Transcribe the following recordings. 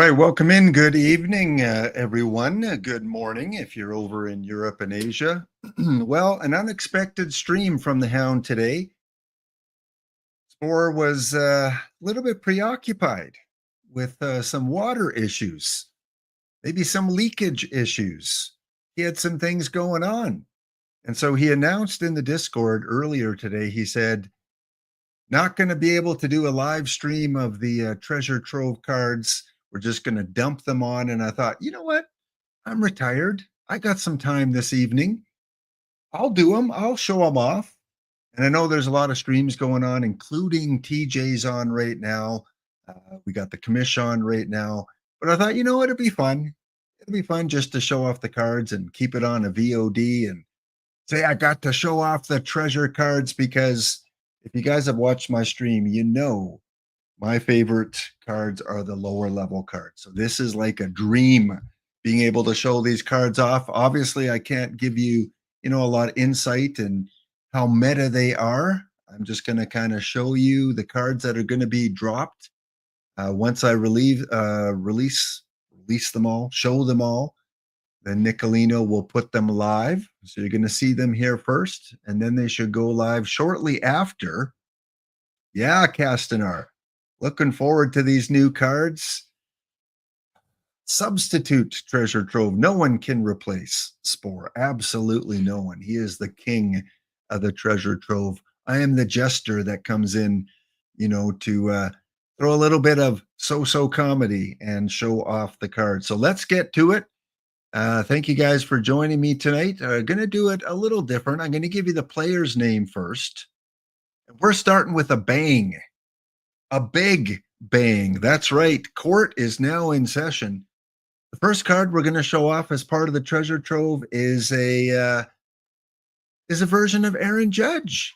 right, welcome in. Good evening, everyone. Good morning if you're over in Europe and Asia. Well, an unexpected stream from the Hound today. Spore was a little bit preoccupied with some water issues, maybe some leakage issues. He had some things going on. And so he announced in the Discord earlier today, he said, not going to be able to do a live stream of the treasure trove cards. We're just going to dump them on. And I thought, you know what? I'm retired. I got some time this evening. I'll do them. I'll show them off. And I know there's a lot of streams going on, including TJ's on right now. We got the commish on right now. But I thought, you know what? It'd be fun. It'd be fun just to show off the cards and keep it on a VOD and say I got to show off the treasure cards, because if you guys have watched my stream, you know my favorite cards are the lower level cards. So this is like a dream, being able to show these cards off. Obviously, I can't give you, a lot of insight and how meta they are. I'm just going to kind of show you the cards that are going to be dropped once I release them all, show them all. Then Nicolino will put them live. So you're going to see them here first, and then they should go live shortly after. Yeah, Castanar. Looking forward to these new cards. Substitute treasure trove. No one can replace Spore. Absolutely no one. He is the king of the treasure trove. I am the jester that comes in, to throw a little bit of so-so comedy and show off the cards. So let's get to it. Thank you guys for joining me tonight. I'm going to do it a little different. I'm going to give you the player's name first. We're starting with a bang. A big bang. That's right. Court is now in session. The first card we're going to show off as part of the treasure trove is a version of Aaron Judge.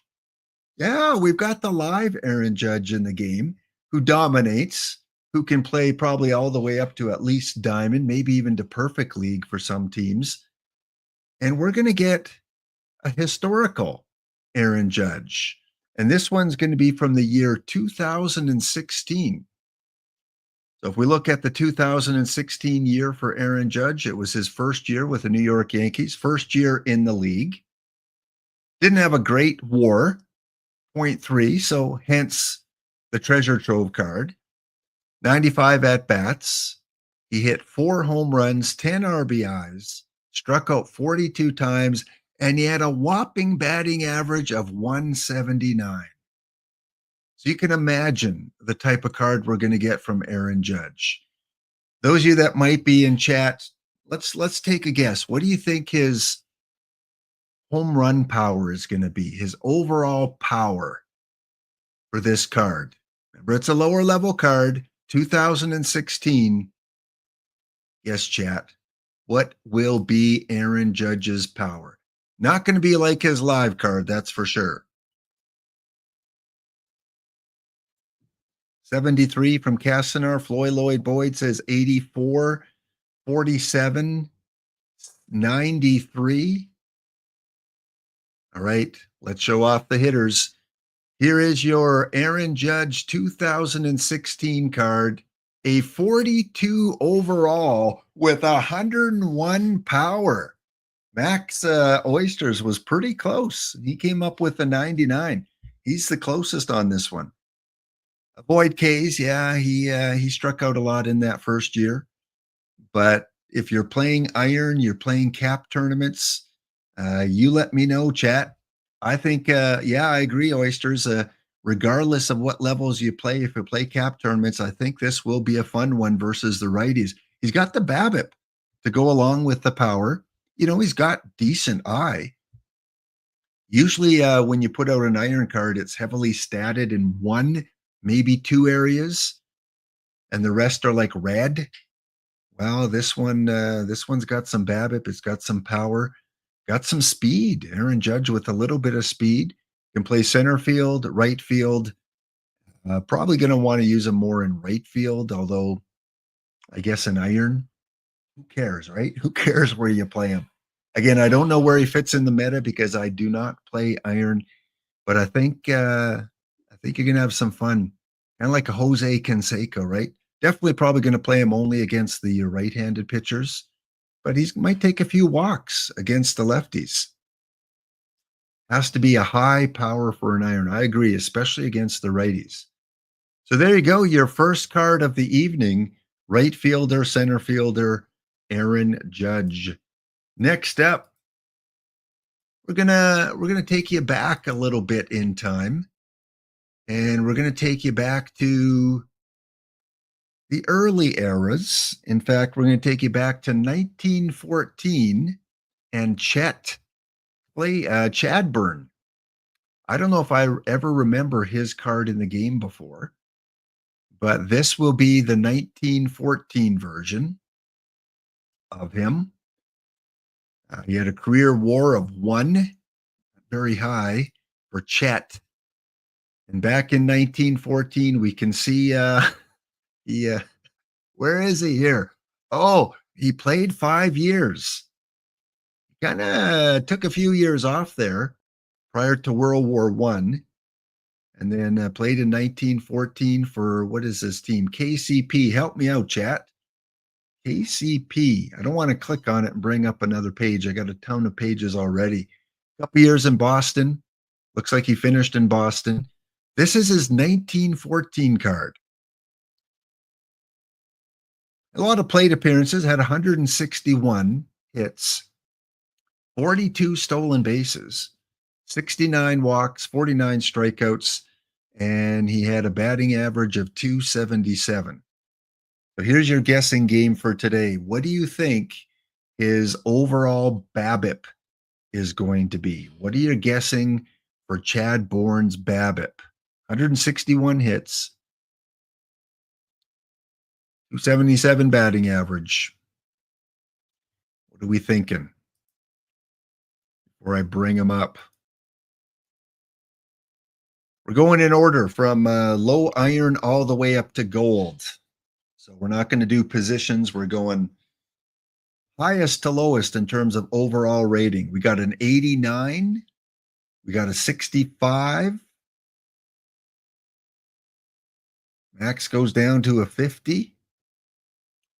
Yeah, we've got the live Aaron Judge in the game, who dominates, who can play probably all the way up to at least Diamond, maybe even to Perfect League for some teams. And we're going to get a historical Aaron Judge. And this one's going to be from the year 2016. So if we look at the 2016 year for Aaron Judge, it was his first year with the New York Yankees, first year in the league. Didn't have a great WAR, 0.3, so hence the treasure trove card. 95 at-bats. He hit 4 home runs, 10 RBIs, struck out 42 times, and he had a whopping batting average of 179. So you can imagine the type of card we're going to get from Aaron Judge. Those of you that might be in chat, let's take a guess. What do you think his home run power is going to be? His overall power for this card. Remember, it's a lower level card, 2016. Yes, chat. What will be Aaron Judge's power? Not going to be like his live card, that's for sure. 73 from Castanar. Floyd Lloyd Boyd says 84, 47, 93. All right, let's show off the hitters. Here is your Aaron Judge 2016 card, a 42 overall with 101 power. Max Oysters was pretty close. He came up with a 99. He's the closest on this one. Boyd Kays, yeah, he struck out a lot in that first year. But if you're playing Iron, you're playing cap tournaments, you let me know, chat. I think, yeah, I agree, Oysters. Regardless of what levels you play, if you play cap tournaments, I think this will be a fun one versus the righties. He's got the BABIP to go along with the power. He's got decent eye. Usually when you put out an Iron card, it's heavily statted in one, maybe 2 areas, and the rest are like red. Well, this one's got some BABIP. It's got some power, got some speed. Aaron Judge with a little bit of speed. Can play center field, right field. Probably going to want to use him more in right field, although I guess in Iron, who cares, right? Who cares where you play him? Again, I don't know where he fits in the meta because I do not play Iron, but I think you're going to have some fun. Kind of like a Jose Canseco, right? Definitely probably going to play him only against the right-handed pitchers, but he might take a few walks against the lefties. Has to be a high power for an iron. I agree, especially against the righties. So there you go, your first card of the evening, right fielder, center fielder, Aaron Judge. Next up, we're gonna take you back a little bit in time, and we're gonna take you back to the early eras. In fact, we're gonna take you back to 1914 and Chadburn. I don't know if I ever remember his card in the game before, but this will be the 1914 version of him. He had a career WAR of 1, very high for Chet. And back in 1914, we can see he where is he here? Oh, he played 5 years. Kind of took a few years off there prior to World War One, and then played in 1914 for what is this team? KCP. Help me out, chat. KCP. I don't want to click on it and bring up another page. I got a ton of pages already. A couple years in Boston. Looks like he finished in Boston. This is his 1914 card. A lot of plate appearances, had 161 hits, 42 stolen bases, 69 walks, 49 strikeouts, and he had a batting average of 277. So here's your guessing game for today. What do you think his overall BABIP is going to be? What are you guessing for Chad Bourne's BABIP? 161 hits, 277 batting average. What are we thinking? Before I bring him up. We're going in order from low iron all the way up to gold. So we're not going to do positions. We're going highest to lowest in terms of overall rating. We got an 89. We got a 65. Max goes down to a 50.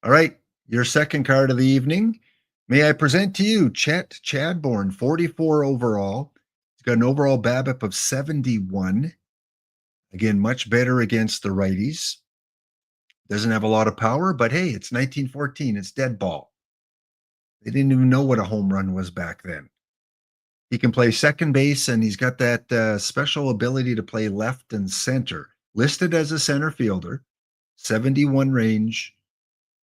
All right, your second card of the evening. May I present to you Chet Chadbourne, 44 overall. He's got an overall BABIP of 71. Again, much better against the righties. Doesn't have a lot of power, but hey, it's 1914. It's dead ball. They didn't even know what a home run was back then. He can play second base, and he's got that special ability to play left and center. Listed as a center fielder, 71 range,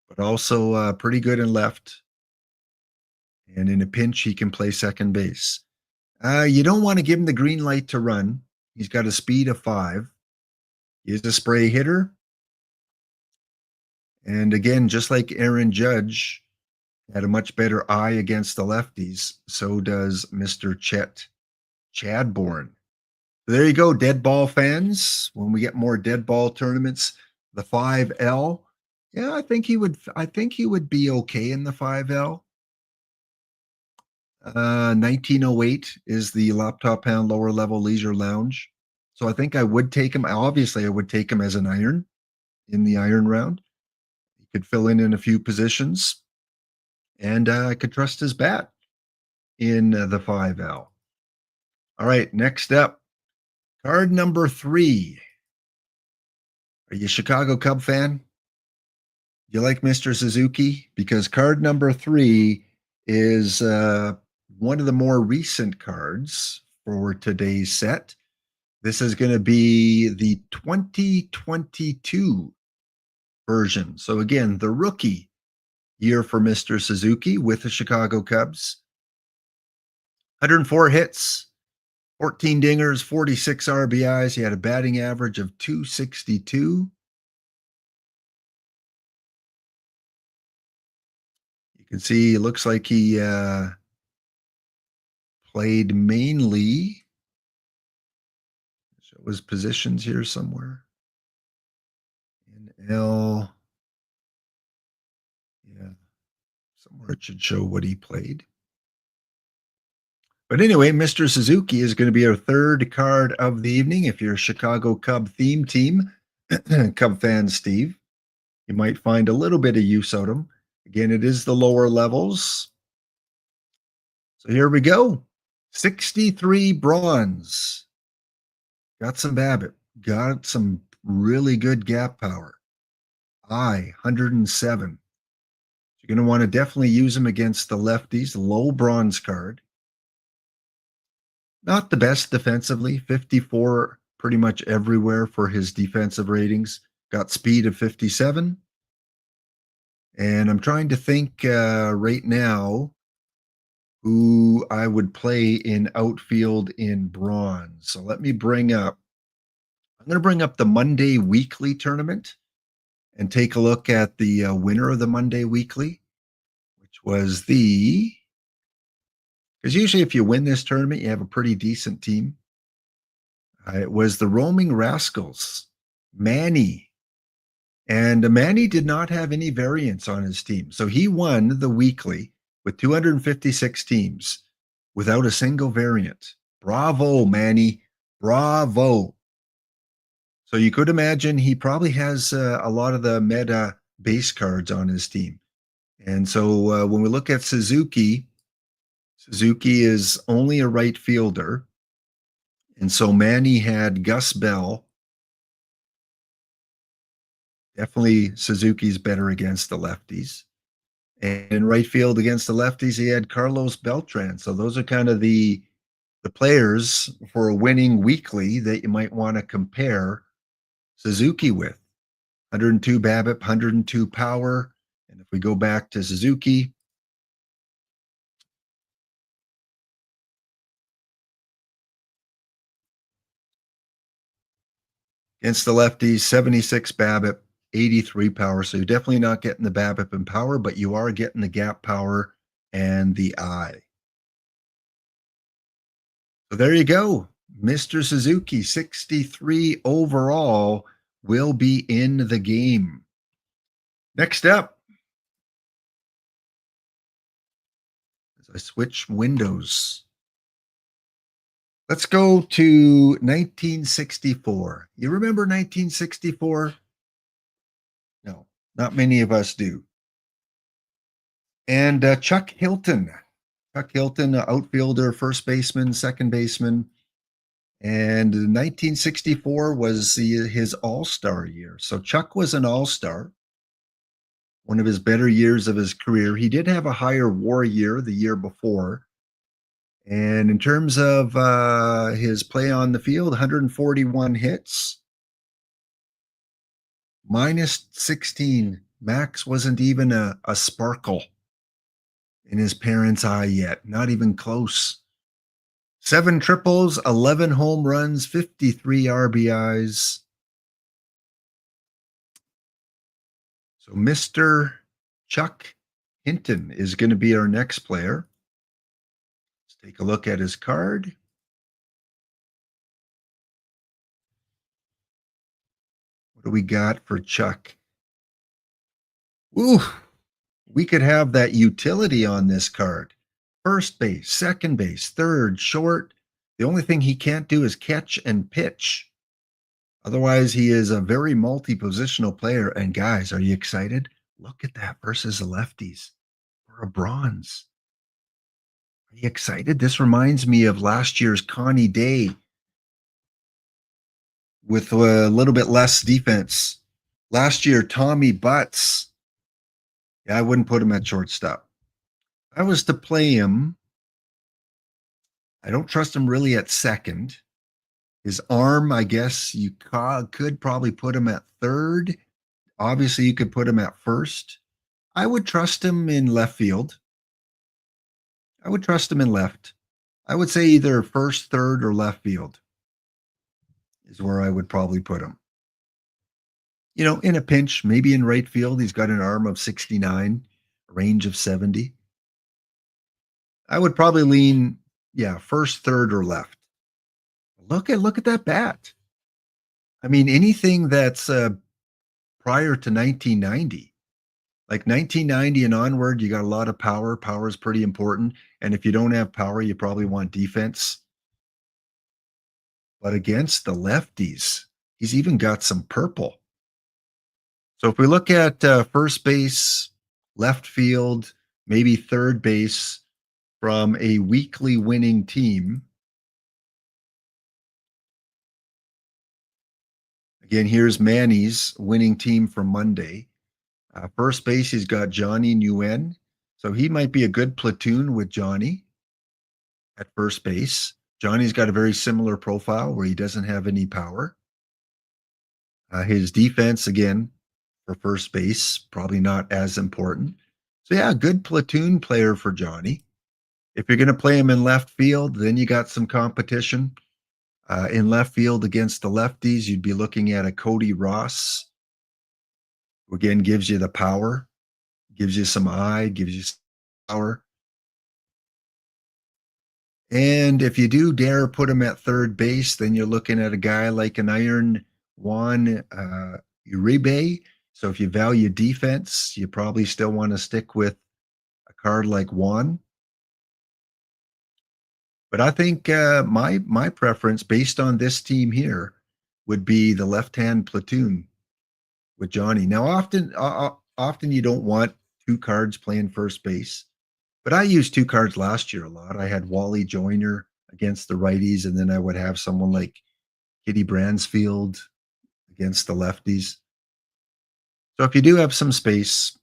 but also pretty good in left. And in a pinch, he can play second base. You don't want to give him the green light to run. He's got a speed of 5. He is a spray hitter. And again, just like Aaron Judge had a much better eye against the lefties, so does Mr. Chadbourne. So there you go, dead ball fans. When we get more dead ball tournaments, the 5L. Yeah, I think he would be okay in the 5L. 1908 is the Laptop Pound lower level leisure lounge. So I think I would take him. Obviously, I would take him as an iron in the iron round. He could fill in a few positions, and I could trust his bat in the 5L. All right, next up, card number 3. Are you a Chicago Cub fan? You like Mr. Suzuki? Because card number 3 is one of the more recent cards for today's set. This is going to be the 2022 version. So again, the rookie year for Mr. Suzuki with the Chicago Cubs. 104 hits, 14 dingers, 46 RBIs. He had a batting average of 262. You can see it looks like he played mainly. Show his positions here somewhere. In L. Yeah. Somewhere it should show what he played. But anyway, Mr. Suzuki is going to be our third card of the evening. If you're a Chicago Cub theme team, Cub fan Steve. You might find a little bit of use out of them. Again, it is the lower levels. So here we go. 63 bronze. Got some Babbitt. Got some really good gap power. 107. You're going to want to definitely use him against the lefties. Low bronze card. Not the best defensively. 54 pretty much everywhere for his defensive ratings. Got speed of 57. And I'm trying to think right now who I would play in outfield in bronze. So let me I'm going to bring up the Monday Weekly tournament and take a look at the winner of the Monday Weekly, which was because usually if you win this tournament, you have a pretty decent team. It was the Roaming Rascals, Manny. And Manny did not have any variance on his team. So he won the weekly with 256 teams without a single variant. Bravo, Manny. Bravo. So you could imagine he probably has a lot of the meta base cards on his team. And so when we look at Suzuki, Suzuki is only a right fielder. And so Manny had Gus Bell. Definitely Suzuki's better against the lefties. And in right field against the lefties, he had Carlos Beltran. So those are kind of the players for a winning weekly that you might want to compare Suzuki with. 102 BABIP, 102 power. And if we go back to Suzuki, against the lefties, 76 BABIP, 83 power. So you're definitely not getting the BABIP and power, but you are getting the gap power and the eye. So there you go. Mr. Suzuki, 63 overall, will be in the game. Next up, as I switch windows, let's go to 1964. You remember 1964? No, not many of us do. And Chuck Hilton. Chuck Hilton, outfielder, first baseman, second baseman. And 1964 was his all-star year. So Chuck was an all-star, one of his better years of his career. He did have a higher WAR year the year before. And in terms of his play on the field, 141 hits, minus 16. Max wasn't even a sparkle in his parents' eye yet, not even close. 7 triples, 11 home runs, 53 RBIs. So Mr. Chuck Hinton is going to be our next player. Let's take a look at his card. What do we got for Chuck? Ooh, we could have that utility on this card. First base, second base, third, short. The only thing he can't do is catch and pitch. Otherwise, he is a very multi-positional player. And guys, are you excited? Look at that versus the lefties for a bronze. Are you excited? This reminds me of last year's Connie Day with a little bit less defense. Last year, Tommy Butts. Yeah, I wouldn't put him at shortstop. If I was to play him, I don't trust him really at second. His arm, I guess you could probably put him at third. Obviously, you could put him at first. I would trust him in left field. I would trust him in left. I would say either first, third, or left field is where I would probably put him. You know, in a pinch, maybe in right field, he's got an arm of 69, range of 70. I would probably lean, first, third, or left. Look at that bat. I mean, anything that's prior to 1990, like 1990 and onward, you got a lot of power. Power is pretty important. And if you don't have power, you probably want defense. But against the lefties, he's even got some purple. So if we look at first base, left field, maybe third base from a weekly winning team, again, here's Manny's winning team for Monday. First base, he's got Johnny Nguyen. So he might be a good platoon with Johnny at first base. Johnny's got a very similar profile where he doesn't have any power. His defense, again, for first base, probably not as important. So, yeah, good platoon player for Johnny. If you're going to play him in left field, then you got some competition. In left field against the lefties, you'd be looking at a Cody Ross, who again gives you the power, gives you some eye, gives you some power. And if you do dare put him at third base, then you're looking at a guy like an Iron Juan Uribe. So if you value defense, you probably still want to stick with a card like Juan. But I think my preference, based on this team here, would be the left-hand platoon with Johnny. Now, often you don't want two cards playing first base, but I used two cards last year a lot. I had Wally Joyner against the righties, and then I would have someone like Kitty Bransfield against the lefties. So if you do have some space,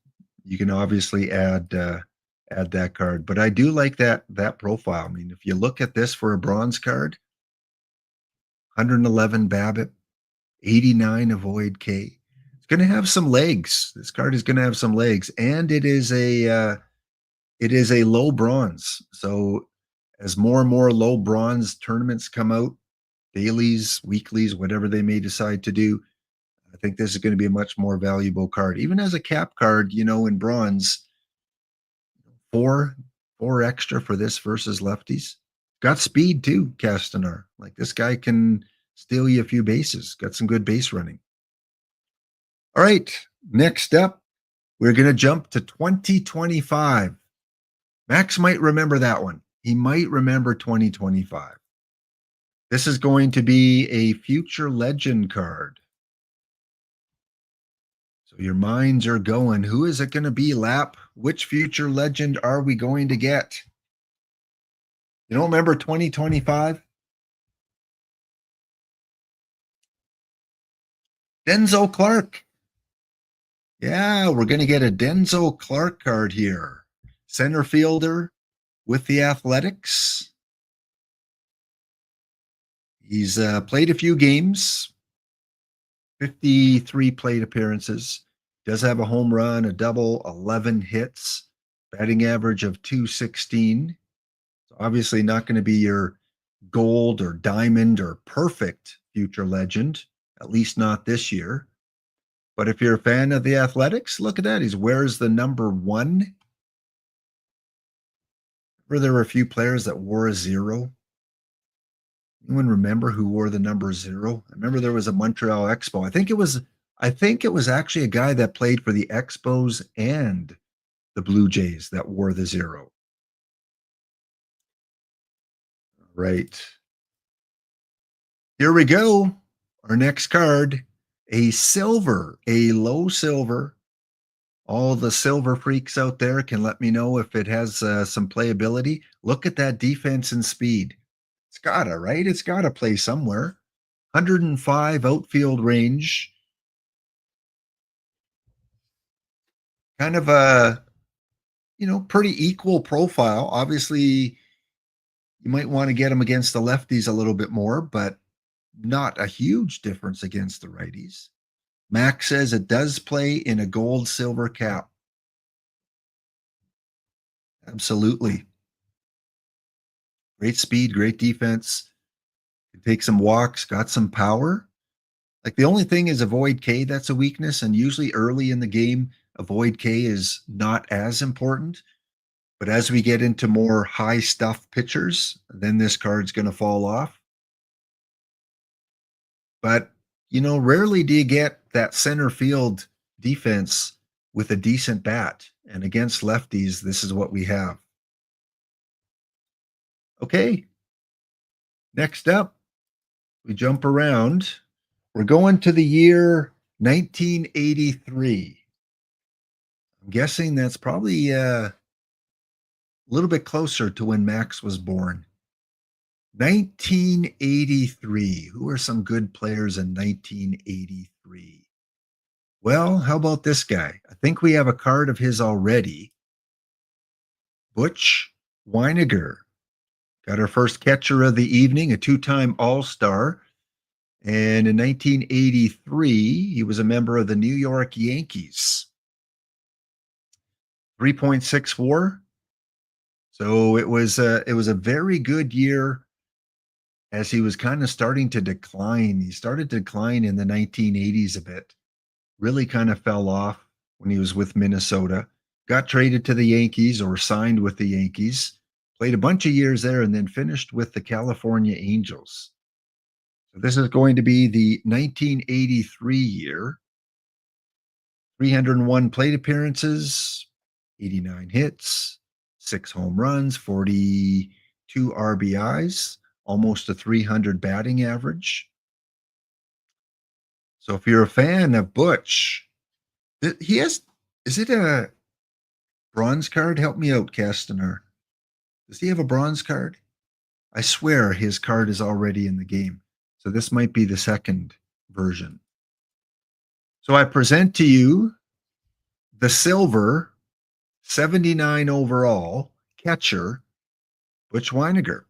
you can obviously add that card. But I do like that profile. I mean, if you look at this for a bronze card, 111 BABIP, 89 avoid K. It's going to have some legs. This card is going to have some legs, and it is a low bronze. So as more and more low bronze tournaments come out, dailies, weeklies, whatever they may decide to do, I think this is going to be a much more valuable card. Even as a cap card, in bronze, four extra for this versus lefties. Got speed too, Castanar. Like this guy can steal you a few bases. Got some good base running. All right, next up, we're going to jump to 2025. Max might remember that one. He might remember 2025. This is going to be a future legend card. So your minds are going. Who is it going to be, Lap? Which future legend are we going to get? You don't remember 2025? Denzel Clark. Yeah, we're going to get a Denzel Clark card here. Center fielder with the Athletics. He's played a few games, 53 plate appearances. Does have a home run, a double, 11 hits, batting average of 216. So obviously not going to be your gold or diamond or perfect future legend, at least not this year. But if you're a fan of the Athletics, look at that. He wears the number 1. Remember there were a few players that wore a 0? Anyone remember who wore the number 0? I remember there was a Montreal Expo. I think it was actually a guy that played for the Expos and the Blue Jays that wore the 0. Right. Here we go. Our next card, a silver, a low silver. All the silver freaks out there can let me know if it has some playability. Look at that defense and speed. It's gotta, right? It's gotta play somewhere. 105 outfield range. Kind of a, pretty equal profile. Obviously, you might want to get him against the lefties a little bit more, but not a huge difference against the righties. Max says it does play in a gold silver cap. Absolutely. Great speed, great defense. Can take some walks, got some power. Like the only thing is avoid K, that's a weakness. And usually early in the game, avoid K is not as important. But as we get into more high stuff pitchers, then this card's going to fall off. But, rarely do you get that center field defense with a decent bat. And against lefties, this is what we have. Okay. Next up, we jump around. We're going to the year 1983. I'm guessing that's probably a little bit closer to when Max was born. 1983. Who are some good players in 1983? Well, how about this guy? I think we have a card of his already. Butch Weiniger got our first catcher of the evening, a two-time All-Star. And in 1983, he was a member of the New York Yankees. 3.64. So it was a very good year as he was kind of starting to decline. He started to decline in the 1980s a bit. Really kind of fell off when he was with Minnesota. Got traded to the Yankees or signed with the Yankees. Played a bunch of years there and then finished with the California Angels. So this is going to be the 1983 year. 301 plate appearances, 89 hits, 6 home runs, 42 RBIs, almost a 300 batting average. So if you're a fan of Butch, he has, is it a bronze card? Help me out, Castaner. Does he have a bronze card? I swear his card is already in the game. So this might be the second version. So I present to you the silver 79 overall catcher, Butch Weiniger.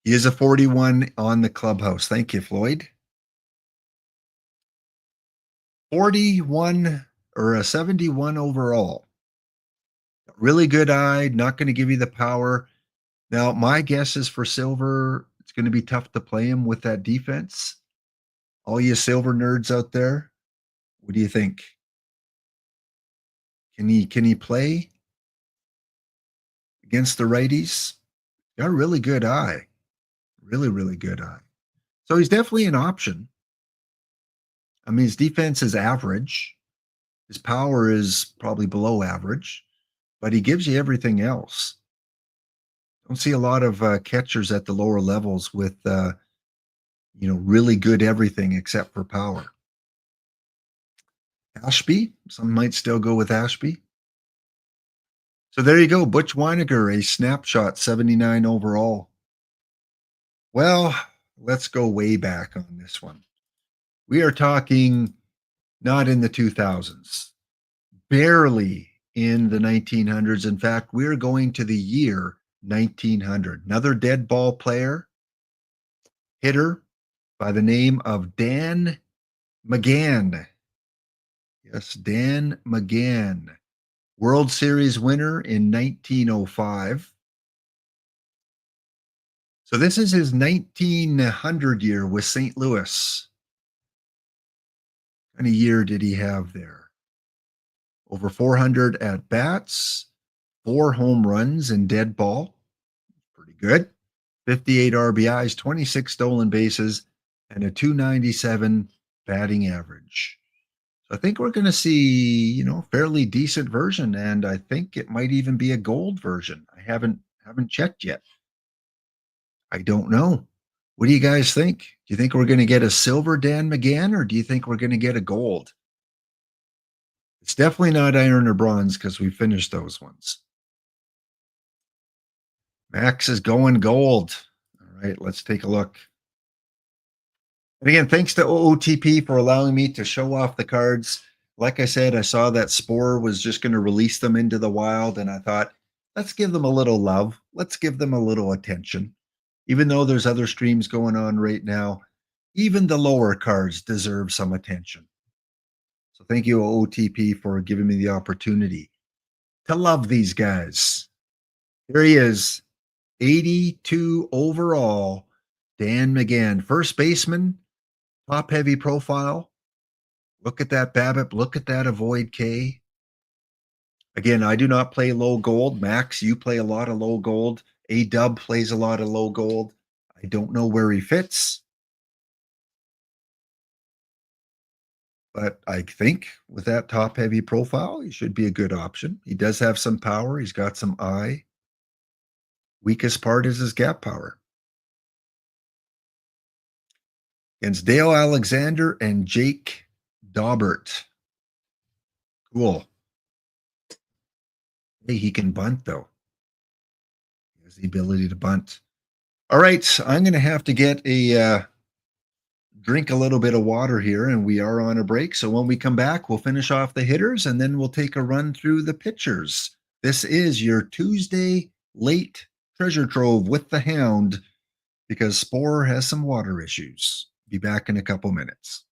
He is a 41 on the clubhouse. Thank you, Floyd. 41 or a 71 overall. Really good eye, not going to give you the power. Now, my guess is for silver, it's going to be tough to play him with that defense. All you silver nerds out there, what do you think? Can he play against the righties? Got a really good eye. Really, really good eye. So he's definitely an option. I mean, his defense is average. His power is probably below average, but he gives you everything else. Don't see a lot of catchers at the lower levels with, really good everything except for power. Ashby, some might still go with Ashby. So there you go, Butch Weiniger, a snapshot, 79 overall. Well, let's go way back on this one. We are talking not in the 2000s, barely in the 1900s. In fact, we're going to the year 1900. Another dead ball player, hitter by the name of Dan McGann. Yes, Dan McGann. World Series winner in 1905. So this is his 1900 year with St. Louis. What kind of year did he have there? Over 400 at bats, 4 home runs in dead ball. Pretty good. 58 RBIs, 26 stolen bases, and a 297 batting average. So I think we're going to see, fairly decent version, and I think it might even be a gold version. I haven't checked yet. I don't know. What do you guys think? Do you think we're going to get a silver Dan McGann, or do you think we're going to get a gold? It's definitely not iron or bronze because we finished those ones. Max is going gold. All right, let's take a look. And again, thanks to OOTP for allowing me to show off the cards. Like I said, I saw that Spore was just going to release them into the wild, and I thought, let's give them a little love. Let's give them a little attention. Even though there's other streams going on right now, even the lower cards deserve some attention. So thank you, OOTP, for giving me the opportunity to love these guys. Here he is, 82 overall, Dan McGann, first baseman, top heavy profile. Look at that BABIP. Look at that avoid K. Again, I do not play low gold. Max, you play a lot of low gold. A-Dub plays a lot of low gold. I don't know where he fits. But I think with that top heavy profile, he should be a good option. He does have some power. He's got some eye. Weakest part is his gap power. against Dale Alexander and Jake Daubert. Cool. Hey, he can bunt, though. He has the ability to bunt. All right, I'm going to have to get a drink a little bit of water here, and we are on a break. So when we come back, we'll finish off the hitters, and then we'll take a run through the pitchers. This is your Tuesday late treasure trove with the Hound, because Spore has some water issues. Be back in a couple minutes.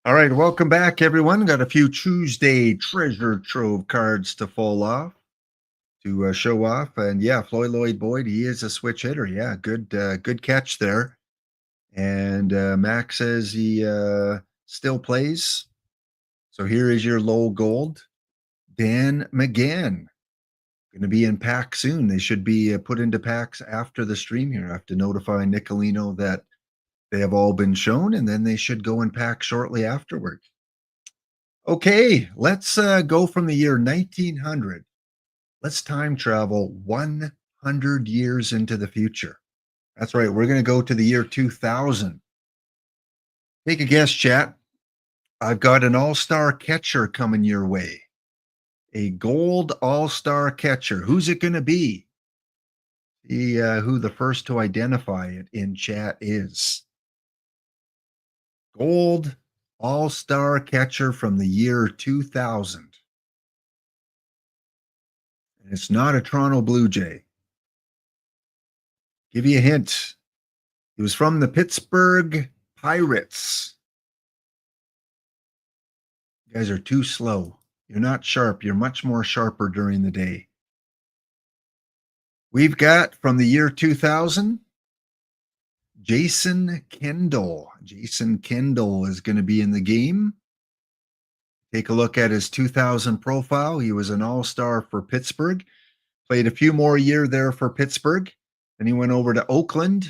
All right, welcome back, everyone. Got a few Tuesday treasure trove cards to fall off, to show off. And yeah, Floyd Lloyd Boyd, he is a switch hitter. Yeah, good catch there. And Max says he still plays. So here is your low gold. Dan McGann, going to be in pack soon. They should be put into packs after the stream here. I have to notify Nicolino that they have all been shown, and then they should go in pack shortly afterward. Okay, let's go from the year 1900. Let's time travel 100 years into the future. That's right, we're going to go to the year 2000. Take a guess, chat. I've got an all-star catcher coming your way. A gold all-star catcher. Who's it going to be? See who the first to identify it in chat is. Gold all-star catcher from the year 2000. And it's not a Toronto Blue Jay. Give you a hint. He was from the Pittsburgh Pirates. You guys are too slow. You're not sharp. You're much more sharper during the day. We've got from the year 2000, Jason Kendall. Jason Kendall is going to be in the game. Take a look at his 2000 profile. He was an all-star for Pittsburgh. Played a few more years there for Pittsburgh. Then he went over to Oakland,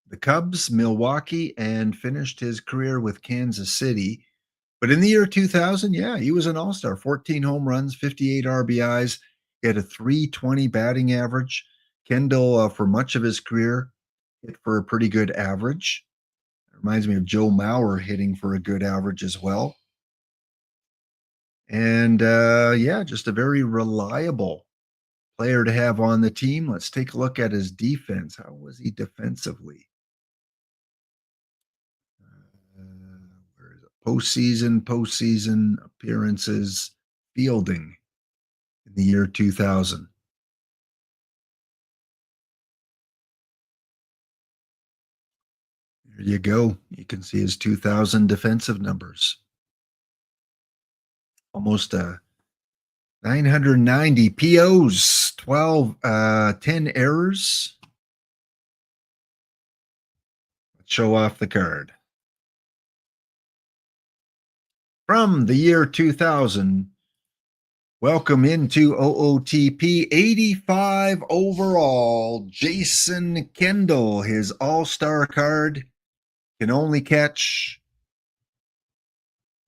the Cubs, Milwaukee, and finished his career with Kansas City. But in the year 2000, yeah, he was an all-star. 14 home runs, 58 RBIs. He had a .320 batting average. Kendall, for much of his career, hit for a pretty good average. Reminds me of Joe Mauer hitting for a good average as well. And yeah, just a very reliable player to have on the team. Let's take a look at his defense. How was he defensively? Where is it? Postseason appearances, fielding in the year 2000. There you go. You can see his 2000 defensive numbers. Almost 990 POs, 10 errors. Let's show off the card. From the year 2000, welcome into OOTP 85 overall, Jason Kendall. His all-star card can only catch.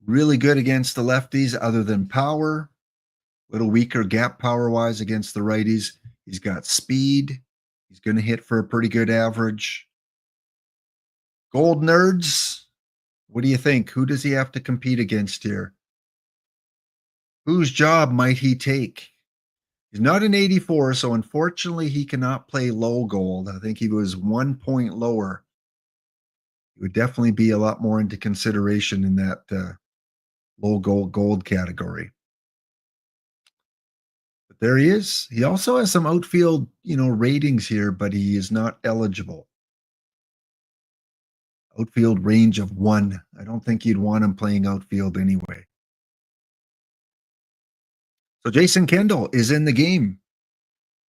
Really good against the lefties other than power. A little weaker gap power-wise against the righties. He's got speed. He's going to hit for a pretty good average. Gold nerds, what do you think? Who does he have to compete against here? Whose job might he take? He's not an 84, so unfortunately he cannot play low gold. I think he was 1 point lower. He would definitely be a lot more into consideration in that low gold category. But there he is. He also has some outfield, ratings here, but he is not eligible. Outfield range of 1. I don't think you'd want him playing outfield anyway. So Jason Kendall is in the game.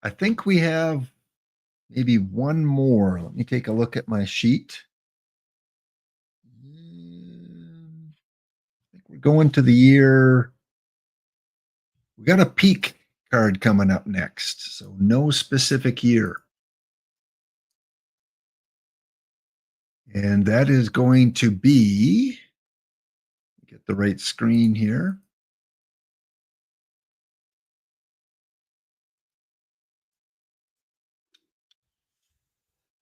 I think we have maybe one more. Let me take a look at my sheet. I think we're going to the year. We got a peak card coming up next, so no specific year. And that is going to be, get the right screen here.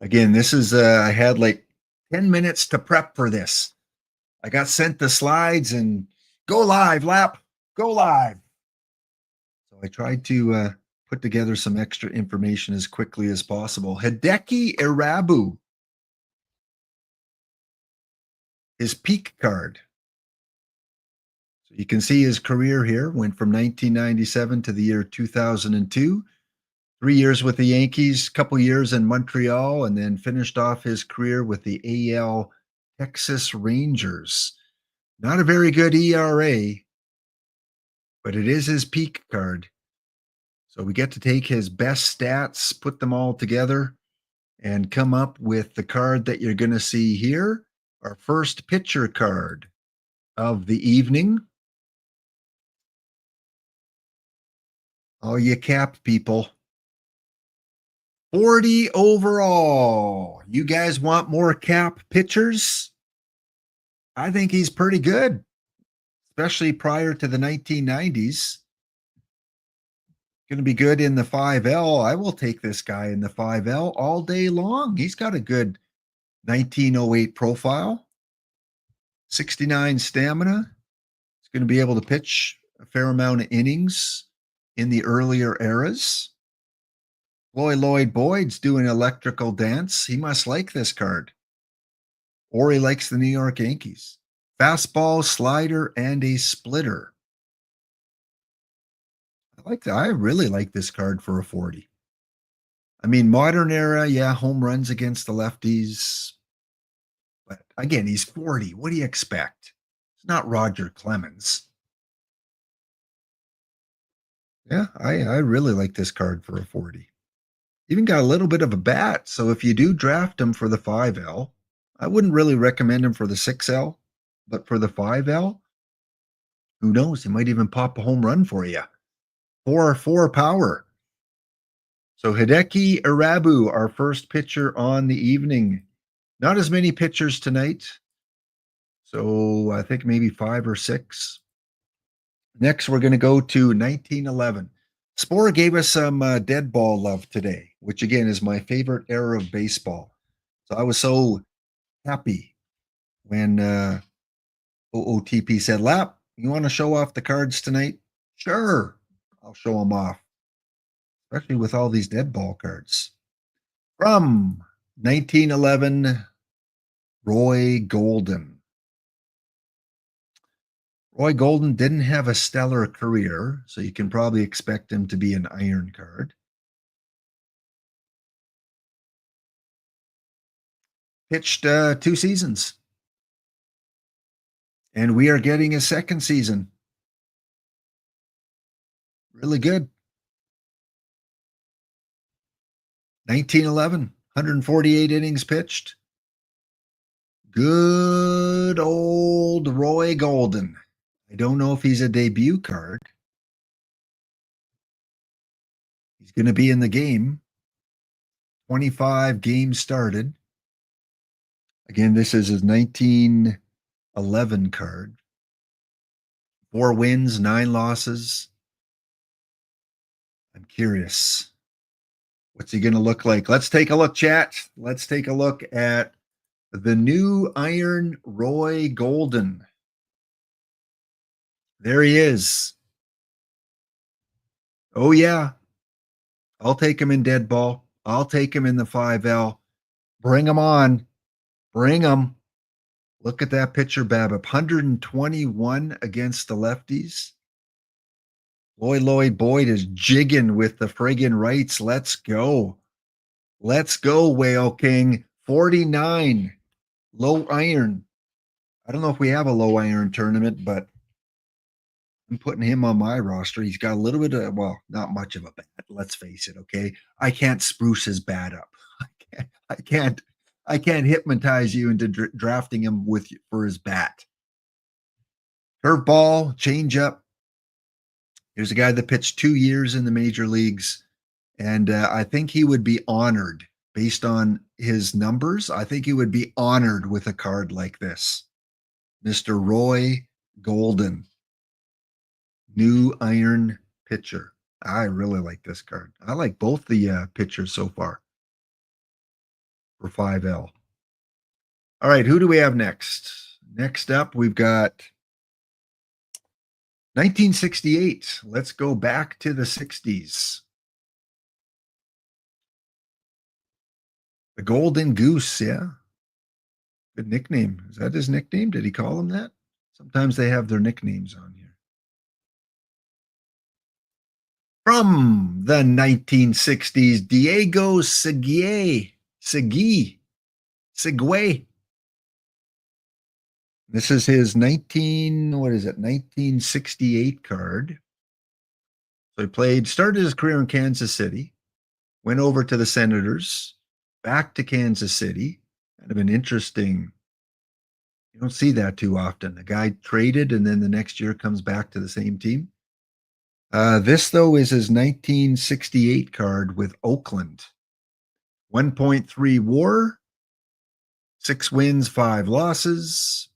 Again, this is, I had like 10 minutes to prep for this. I got sent the slides and go live, Lap, go live. So I tried to put together some extra information as quickly as possible. Hideki Irabu, his peak card. So you can see his career here went from 1997 to the year 2002. 3 years with the Yankees, couple years in Montreal, and then finished off his career with the AL Texas Rangers. Not a very good ERA, but it is his peak card. So we get to take his best stats, put them all together, and come up with the card that you're going to see here. Our first pitcher card of the evening. All you cap people. 40 overall. You guys want more cap pitchers? I think he's pretty good, especially prior to the 1990s. Going to be good in the 5L. I will take this guy in the 5L all day long. He's got a good 1908 profile, 69 stamina. He's going to be able to pitch a fair amount of innings in the earlier eras. Lloyd Boyd's doing electrical dance. He must like this card. Or he likes the New York Yankees. Fastball, slider, and a splitter. I really like this card for a 40. I mean, modern era, yeah, home runs against the lefties. But again, he's 40. What do you expect? It's not Roger Clemens. Yeah, I really like this card for a 40. Even got a little bit of a bat. So if you do draft him for the 5L, I wouldn't really recommend him for the 6L, but for the 5L, who knows? He might even pop a home run for you. 4 power. So Hideki Irabu, our first pitcher on the evening. Not as many pitchers tonight. So I think maybe 5 or 6. Next, we're going to go to 1911. Spore gave us some dead ball love today, which again is my favorite era of baseball. So I was so happy when OOTP said, Lap, you want to show off the cards tonight? Sure, I'll show them off, especially with all these dead ball cards. From 1911, Roy Golden. Roy Golden didn't have a stellar career, so you can probably expect him to be an iron card. Pitched 2 seasons, and we are getting a second season. Really good. 1911, 148 innings pitched. Good old Roy Golden. I don't know if he's a debut card. He's going to be in the game. 25 games started. Again, this is his 1911 card. 4 wins, 9 losses. I'm curious. What's he going to look like? Let's take a look, chat. Let's take a look at the new Iron Roy Golden. There he is. Oh, yeah. I'll take him in dead ball. I'll take him in the 5L. Bring him on. Bring him. Look at that pitcher, BABIP. 121 against the lefties. Lloyd Boyd is jigging with the friggin' rights. Let's go. Let's go, Whale King. 49. Low iron. I don't know if we have a low iron tournament, but I'm putting him on my roster. He's got a little bit of, well, not much of a bat. Let's face it, okay? I can't spruce his bat up. I can't hypnotize you into drafting him for his bat. Curveball, changeup. Here's a guy that pitched 2 years in the major leagues, and I think he would be honored based on his numbers. I think he would be honored with a card like this. Mr. Roy Golden, new iron pitcher. I really like this card. I like both the pitchers so far for 5L. All right, who do we have next? Next up, we've got 1968. Let's go back to the 60s. The Golden Goose, yeah. Good nickname. Is that his nickname? Did he call him that? Sometimes they have their nicknames on here. From the 1960s, Diego Segui. This is his 1968 card. So he started his career in Kansas City, went over to the Senators, back to Kansas City. Kind of an interesting, you don't see that too often. A guy traded and then the next year comes back to the same team. This, though, is his 1968 card with Oakland. 1.3 WAR, 6 wins, 5 losses,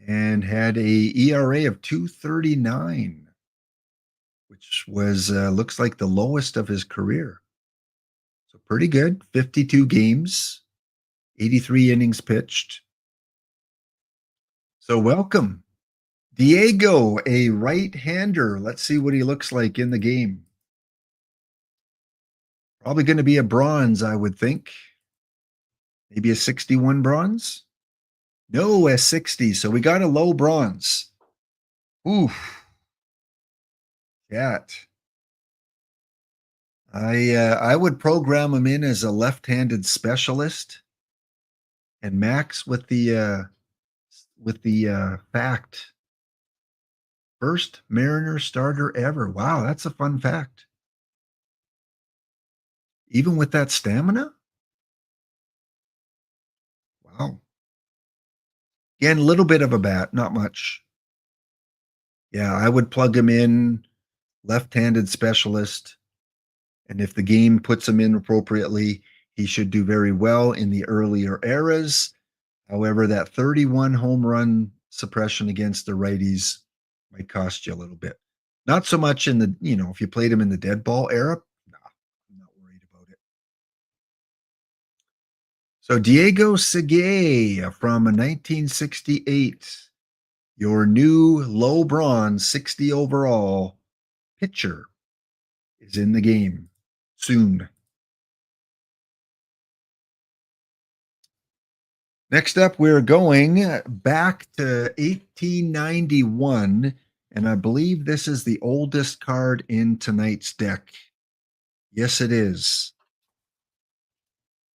and had a ERA of 2.39, which was looks like the lowest of his career. So pretty good. 52 games, 83 innings pitched. So welcome, Diego, a right-hander. Let's see what he looks like in the game. Probably going to be a bronze, I would think. Maybe a 61 bronze? No, a 60. So we got a low bronze. Oof. Cat. I would program him in as a left-handed specialist, and Max with the fact. First Mariner starter ever. Wow, that's a fun fact. Even with that stamina? Wow. Again, a little bit of a bat, not much. Yeah, I would plug him in, left-handed specialist. And if the game puts him in appropriately, he should do very well in the earlier eras. However, that 31 home run suppression against the righties might cost you a little bit. Not so much in the, if you played him in the dead ball era, no, I'm not worried about it. So Diego Segay from 1968, your new low bronze 60 overall pitcher is in the game soon. Next up, we're going back to 1891, and I believe this is the oldest card in tonight's deck. Yes, it is.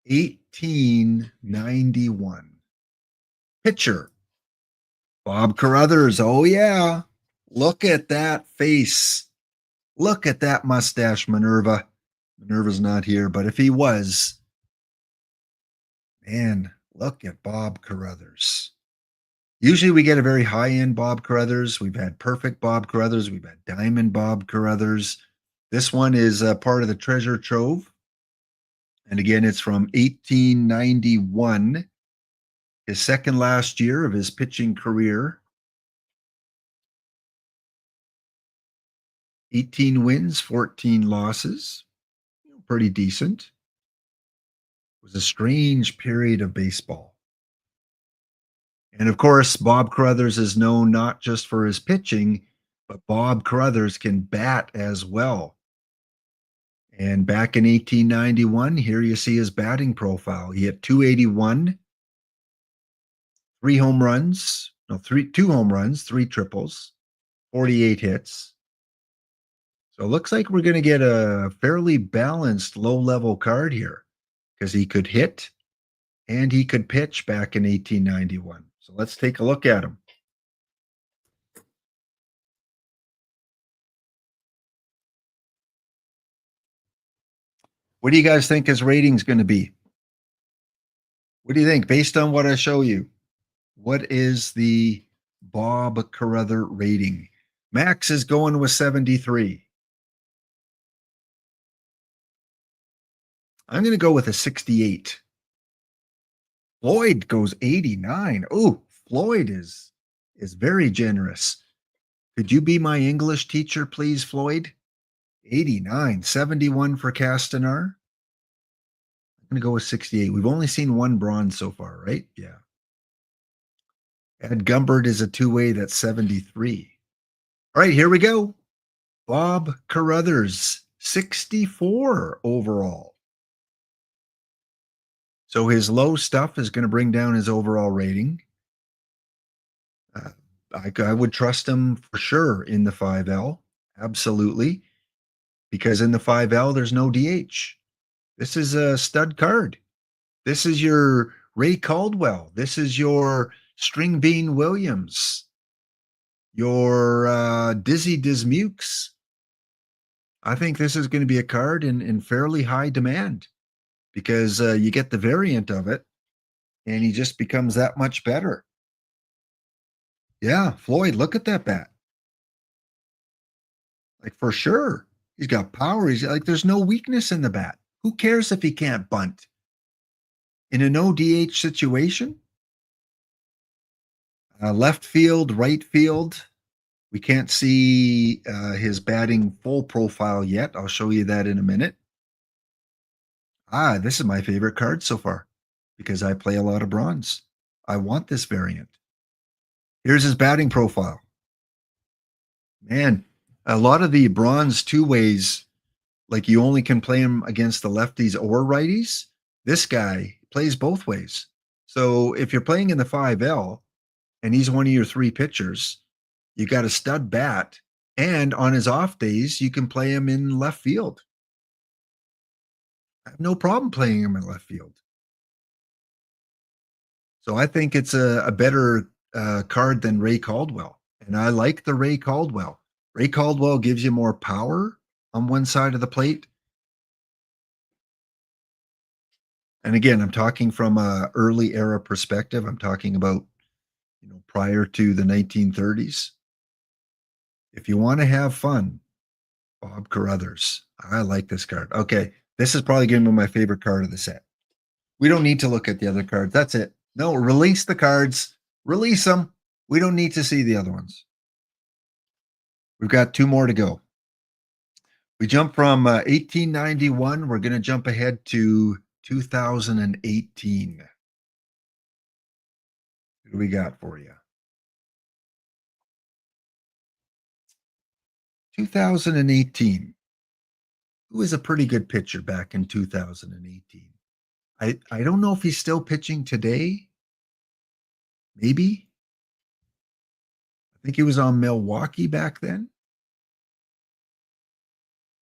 1891. Pitcher, Bob Carruthers. Oh, yeah. Look at that face. Look at that mustache, Minerva. Minerva's not here, but if he was, man, look at Bob Carruthers. Usually we get a very high end Bob Carruthers. We've had perfect Bob Carruthers. We've had diamond Bob Carruthers. This one is part of the Treasure Trove. And again, it's from 1891, his second last year of his pitching career. 18 wins, 14 losses. Pretty decent. It was a strange period of baseball. And of course, Bob Carruthers is known not just for his pitching, but Bob Carruthers can bat as well. And back in 1891, here you see his batting profile. He hit 281, two home runs, 3 triples, 48 hits. So it looks like we're going to get a fairly balanced low-level card here because he could hit and he could pitch back in 1891. So let's take a look at him. What do you guys think his rating's going to be? What do you think based on what I show you? What is the Bob Carruthers rating? Max is going with 73. I'm going to go with a 68. Floyd goes 89. Oh, Floyd is very generous. Could you be my English teacher, please, Floyd? 89. 71 for Castanar. I'm going to go with 68. We've only seen one bronze so far, right? Yeah. Ed Gumbert is a two-way. That's 73. All right, here we go. Bob Carruthers, 64 overall. So his low stuff is going to bring down his overall rating. I would trust him for sure in the 5L. Absolutely. Because in the 5L, there's no DH. This is a stud card. This is your Ray Caldwell. This is your String Bean Williams. Your Dizzy Dismukes. I think this is going to be a card in fairly high demand because you get the variant of it and he just becomes that much better. Yeah, Floyd, look at that bat. Like for sure. He's got power. He's like, there's no weakness in the bat. Who cares if he can't bunt? In a no DH situation, left field, right field, we can't see his batting full profile yet. I'll show you that in a minute. This is my favorite card so far because I play a lot of bronze. I want this variant. Here's his batting profile. Man, a lot of the bronze two-ways, like you only can play him against the lefties or righties. This guy plays both ways. So if you're playing in the 5L and he's one of your 3 pitchers, you got a stud bat. And on his off days, you can play him in left field. I have no problem playing him in left field. So I think it's a better card than Ray Caldwell. And I like the Ray Caldwell. Ray Caldwell gives you more power on one side of the plate. And again, I'm talking from a early era perspective. I'm talking about, prior to the 1930s. If you want to have fun, Bob Carruthers. I like this card. Okay, this is probably going to be my favorite card of the set. We don't need to look at the other cards. That's it. No, release the cards. Release them. We don't need to see the other ones. We've got 2 more to go. We jump from 1891. We're going to jump ahead to 2018. What do we got for you? 2018. Who was a pretty good pitcher back in 2018? I don't know if he's still pitching today. Maybe. I think he was on Milwaukee back then.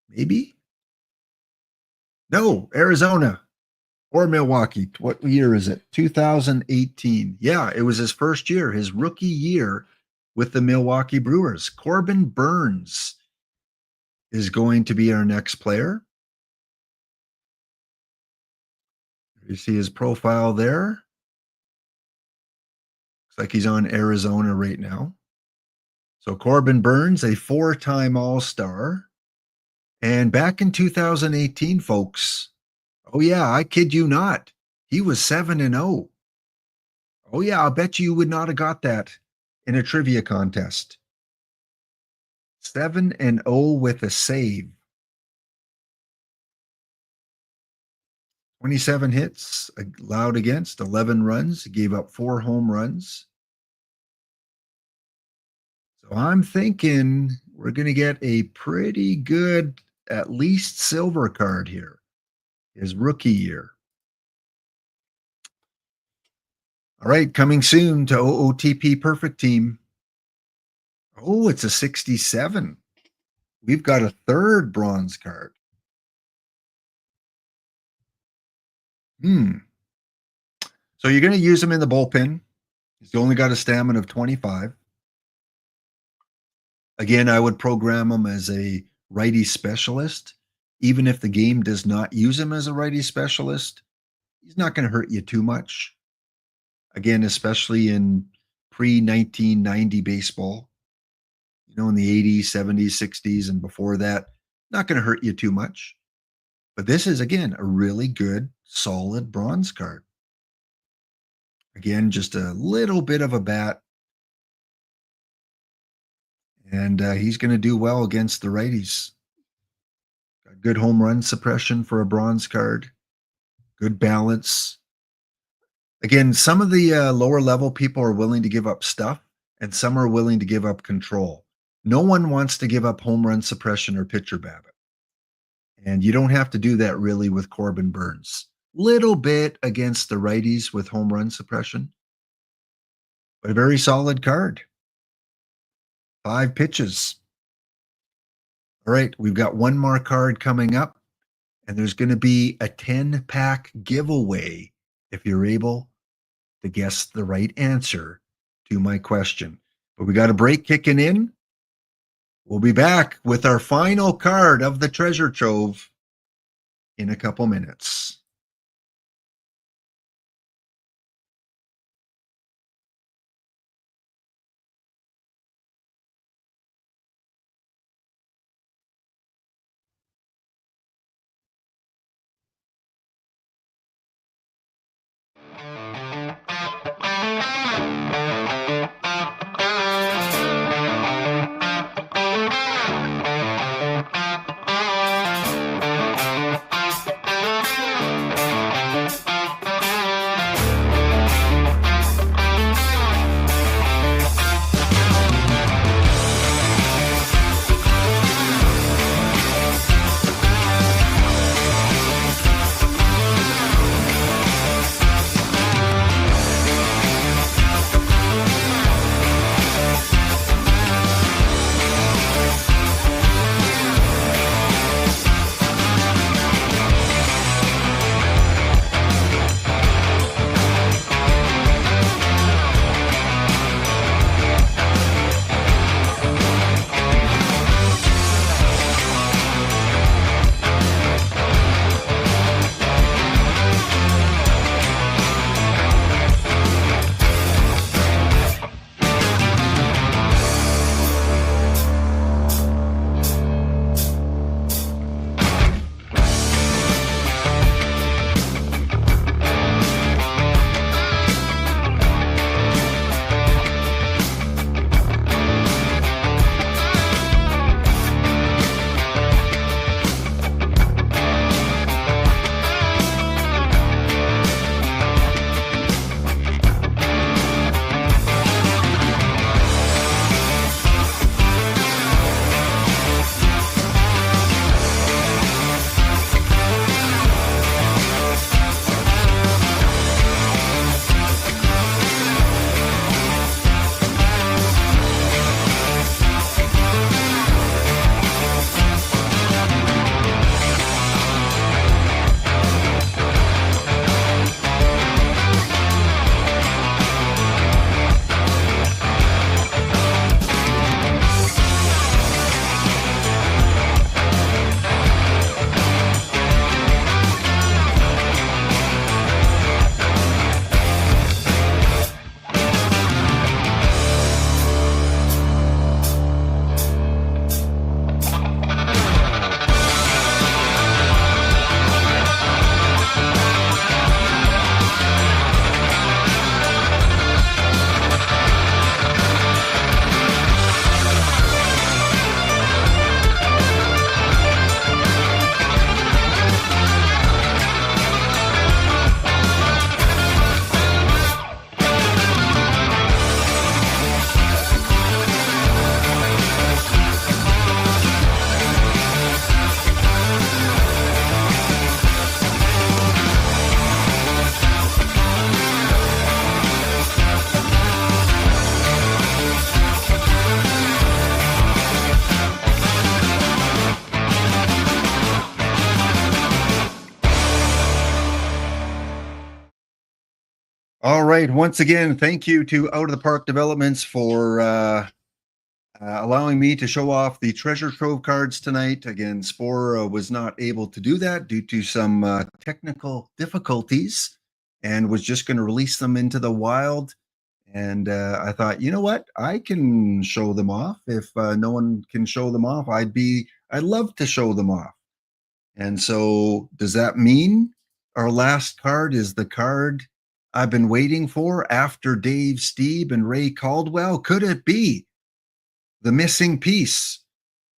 Maybe. No, Arizona or Milwaukee. What year is it? 2018. Yeah, it was his first year, his rookie year with the Milwaukee Brewers. Corbin Burns is going to be our next player. You see his profile there. Looks like he's on Arizona right now. So Corbin Burns, a 4-time All-Star. And back in 2018, folks, oh yeah, I kid you not, he was 7-0. Oh yeah, I'll bet you would not have got that in a trivia contest. 7-0 with a save. 27 hits allowed against, 11 runs. He gave up 4 home runs. So I'm thinking we're going to get a pretty good, at least silver card here. His rookie year. All right, coming soon to OOTP Perfect Team. Oh, it's a 67. We've got a third bronze card. So you're going to use him in the bullpen. He's only got a stamina of 25. Again, I would program him as a righty specialist. Even if the game does not use him as a righty specialist, he's not going to hurt you too much. Again, especially in pre-1990 baseball, you know, in the 80s, 70s, 60s, and before that, not going to hurt you too much. But this is, again, a really good, solid bronze card. Again, just a little bit of a bat. And he's going to do well against the righties. Got good home run suppression for a bronze card. Good balance. Again, some of the lower level people are willing to give up stuff, and some are willing to give up control. No one wants to give up home run suppression or pitcher BABIP. And you don't have to do that really with Corbin Burns. Little bit against the righties with home run suppression, but a very solid card. 5 pitches. All right, we've got one more card coming up, and there's going to be a 10-pack giveaway if you're able to guess the right answer to my question. But we got a break kicking in. We'll be back with our final card of the treasure trove in a couple minutes. All right. Once again, thank you to Out of the Park Developments for allowing me to show off the treasure trove cards tonight. Again, Spore was not able to do that due to some technical difficulties and was just going to release them into the wild. And I thought, you know what? I can show them off. If no one can show them off, I'd love to show them off. And so, does that mean our last card is the card I've been waiting for after Dave Steeb and Ray Caldwell? Could it be the missing piece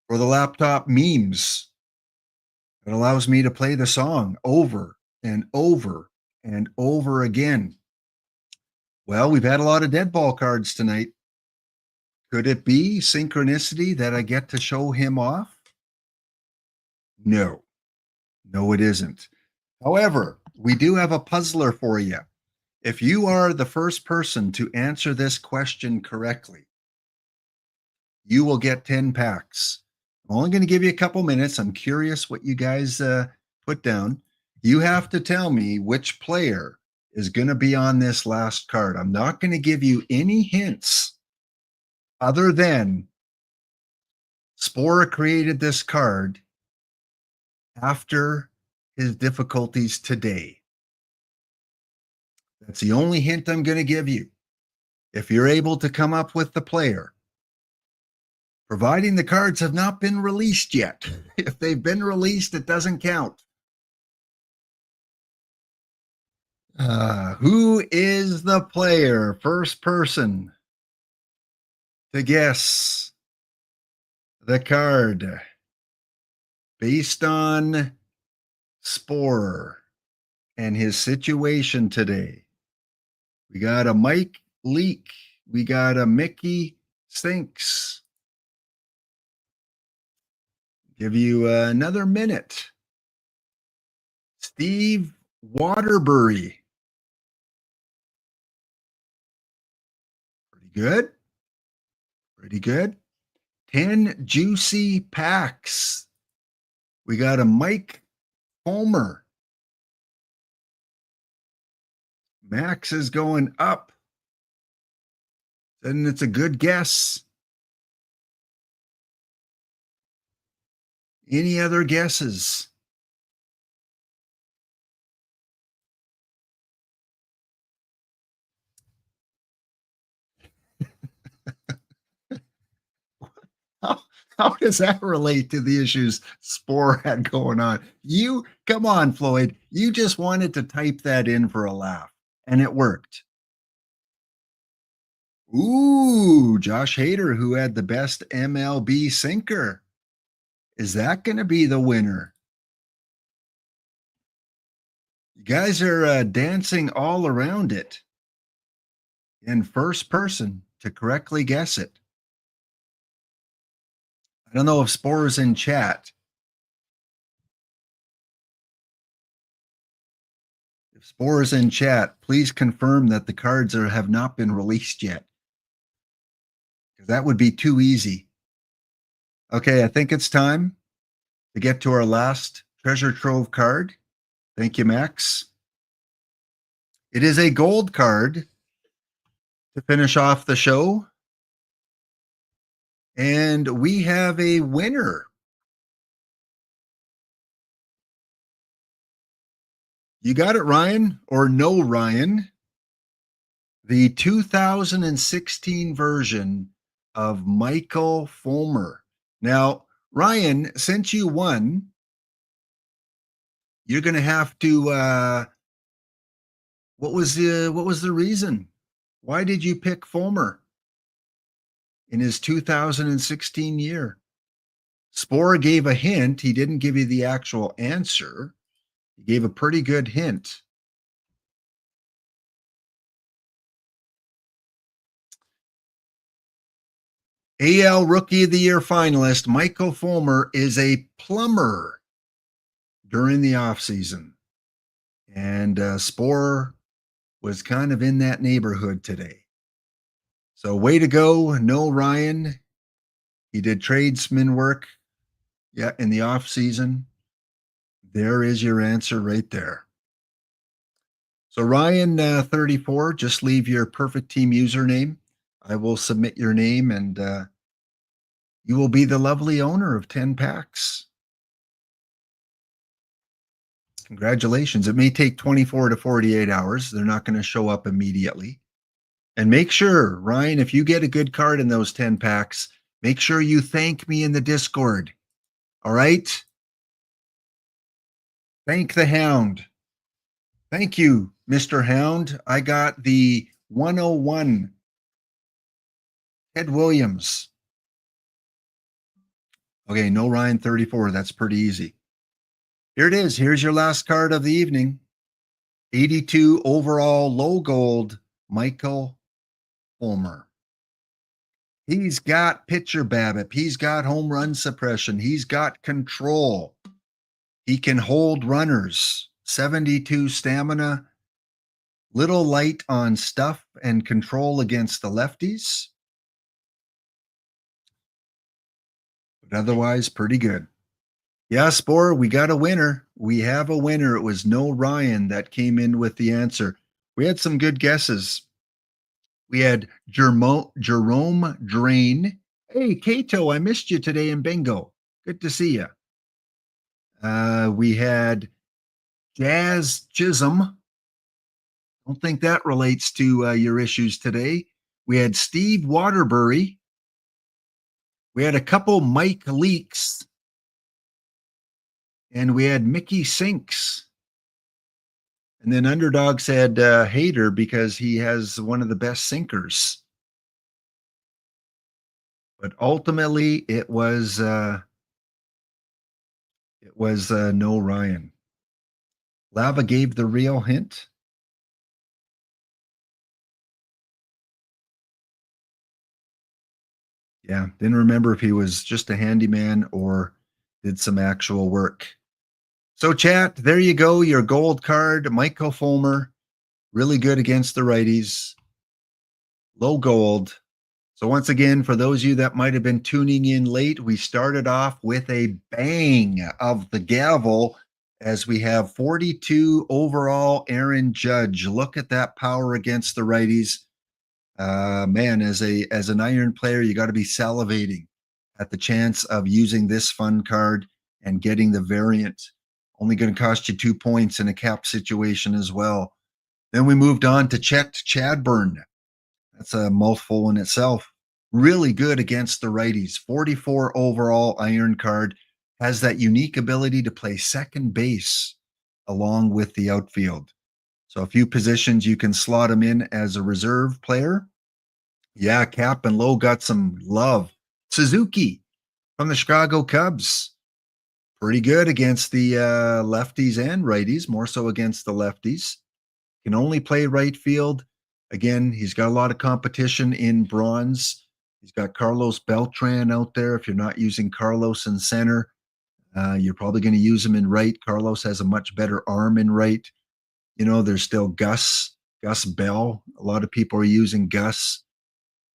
for the laptop memes that allows me to play the song over and over and over again? Well, we've had a lot of dead ball cards tonight. Could it be synchronicity that I get to show him off? No, no, it isn't. However, we do have a puzzler for you. If you are the first person to answer this question correctly, you will get 10 packs. I'm only going to give you a couple minutes. I'm curious what you guys put down. You have to tell me which player is going to be on this last card. I'm not going to give you any hints other than Spore created this card after his difficulties today. That's the only hint I'm going to give you. If you're able to come up with the player, providing the cards have not been released yet. If they've been released, it doesn't count. Who is the player? First person to guess the card based on Spore and his situation today. We got a Mike Leake. We got a Mickey Sinks. Give you another minute. Steve Waterbury. Pretty good. Pretty good. 10 juicy packs. We got a Mike Homer. Max is going up. And it's a good guess. Any other guesses? How, how does that relate to the issues Spore had going on? You, come on, Floyd. You just wanted to type that in for a laugh, and it worked. Ooh, Josh Hader, who had the best MLB sinker. Is that going to be the winner? You guys are dancing all around it in first person to correctly guess it. I don't know if Spore's in chat. If Spore is in chat, please confirm that the cards have not been released yet. Because that would be too easy. Okay, I think it's time to get to our last treasure trove card. Thank you, Max. It is a gold card to finish off the show. And we have a winner. You got it, Ryan, or no, Ryan. The 2016 version of Michael Fulmer. Now, Ryan, since you won, you're going to have to. What was the reason? Why did you pick Fulmer in his 2016 year? Spore gave a hint. He didn't give you the actual answer. He gave a pretty good hint. AL Rookie of the Year finalist Michael Fulmer is a plumber during the offseason. And Spore was kind of in that neighborhood today. So way to go. No, Ryan. He did tradesman work in the offseason. There is your answer right there. So Ryan 34, just leave your perfect team username. I will submit your name and you will be the lovely owner of 10 packs. Congratulations. It may take 24 to 48 hours. They're not going to show up immediately. And make sure, Ryan, if you get a good card in those 10 packs, make sure you thank me in the Discord. All right? Thank the Hound. Thank you, Mr. Hound. I got the 101 Ted Williams. Okay, no Ryan 34. That's pretty easy. Here it is. Here's your last card of the evening. 82 overall low gold, Michael Fulmer. He's got pitcher BABIP. He's got home run suppression. He's got control. He can hold runners. 72 stamina. Little light on stuff and control against the lefties. But otherwise, pretty good. Yeah, Spore, we got a winner. We have a winner. It was no Ryan that came in with the answer. We had some good guesses. We had Jerome Drain. Hey, Kato, I missed you today in bingo. Good to see you. We had Jazz Chisholm. Don't think that relates to your issues today. We had Steve Waterbury. We had a couple Mike Leaks. And we had Mickey Sinks. And then Underdog said Hater because he has one of the best sinkers. But ultimately, it was no Ryan. Lava gave the real hint. Yeah, didn't remember if he was just a handyman or did some actual work. So, chat, there you go. Your gold card, Michael Fulmer, really good against the righties. Low gold. So once again, for those of you that might have been tuning in late, we started off with a bang of the gavel as we have 42 overall Aaron Judge. Look at that power against the righties. Man, as an iron player, you got to be salivating at the chance of using this fun card and getting the variant. Only going to cost you 2 points in a cap situation as well. Then we moved on to checked Chadburn. That's a mouthful in itself. Really good against the righties. 44 overall iron card. Has that unique ability to play second base along with the outfield. So a few positions you can slot him in as a reserve player. Yeah, Cap and Low got some love. Suzuki from the Chicago Cubs. Pretty good against the lefties and righties, more so against the lefties. Can only play right field. Again, he's got a lot of competition in bronze. He's got Carlos Beltran out there. If you're not using Carlos in center, you're probably going to use him in right. Carlos has a much better arm in right. You know, there's still Gus Bell. A lot of people are using Gus.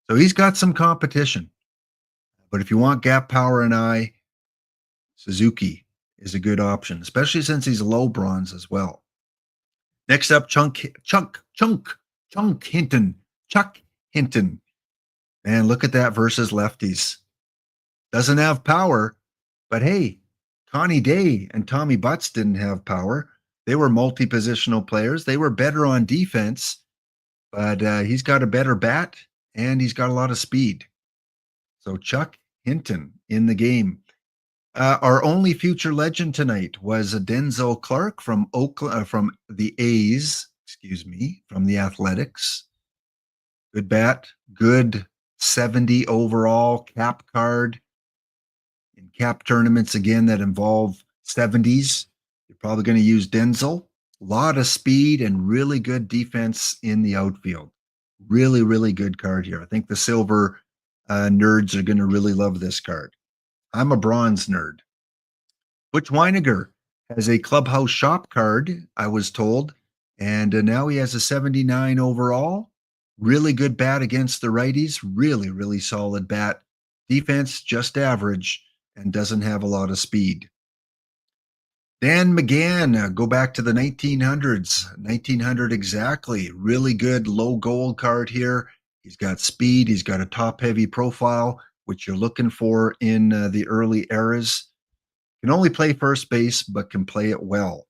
So he's got some competition. But if you want gap power and eye, Suzuki is a good option, especially since he's low bronze as well. Next up, Chuck Hinton. Man, look at that versus lefties. Doesn't have power, but hey, Connie Day and Tommy Butts didn't have power. They were multi-positional players. They were better on defense, but he's got a better bat and he's got a lot of speed. So Chuck Hinton in the game. Our only future legend tonight was Denzel Clark from Oakland, from the A's, from the Athletics. Good bat, good 70 overall cap card. In cap tournaments, again, that involve 70s, you're probably going to use Denzel. A lot of speed and really good defense in the outfield. Really, really good card here. I think the silver nerds are going to really love this card. I'm a bronze nerd. Butch Weiniger has a clubhouse shop card, I was told, and now he has a 79 overall. Really good bat against the righties. Really, really solid bat. Defense, just average, and doesn't have a lot of speed. Dan McGann, go back to the 1900s, 1900 exactly. Really good low gold card here. He's got speed. He's got a top heavy profile, which you're looking for in the early eras. Can only play first base, but can play it well.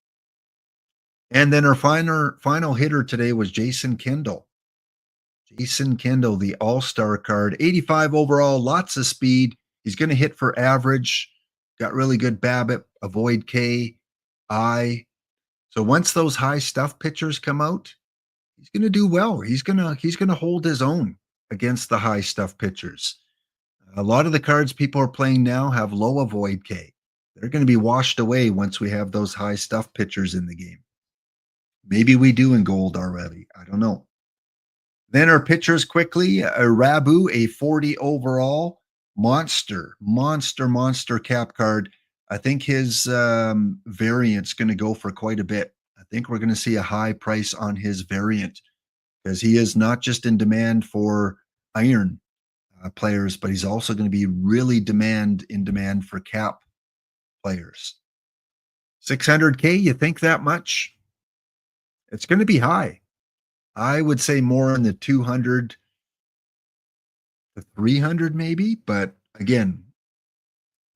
And then our final hitter today was Jason Kendall. Jason Kendall, the all-star card, 85 overall, lots of speed. He's going to hit for average. Got really good BABIP, avoid K, I. So once those high stuff pitchers come out, he's going to do well. He's going to hold his own against the high stuff pitchers. A lot of the cards people are playing now have low avoid K. They're going to be washed away once we have those high stuff pitchers in the game. Maybe we do in gold already. I don't know. Then our pitchers quickly. Rabu, a 40 overall. Monster cap card. I think his variant's going to go for quite a bit. I think we're going to see a high price on his variant because he is not just in demand for iron players, but he's also going to be really in demand for cap players. 600K, you think that much? It's going to be high. I would say more in the 200 to 300 maybe, but again,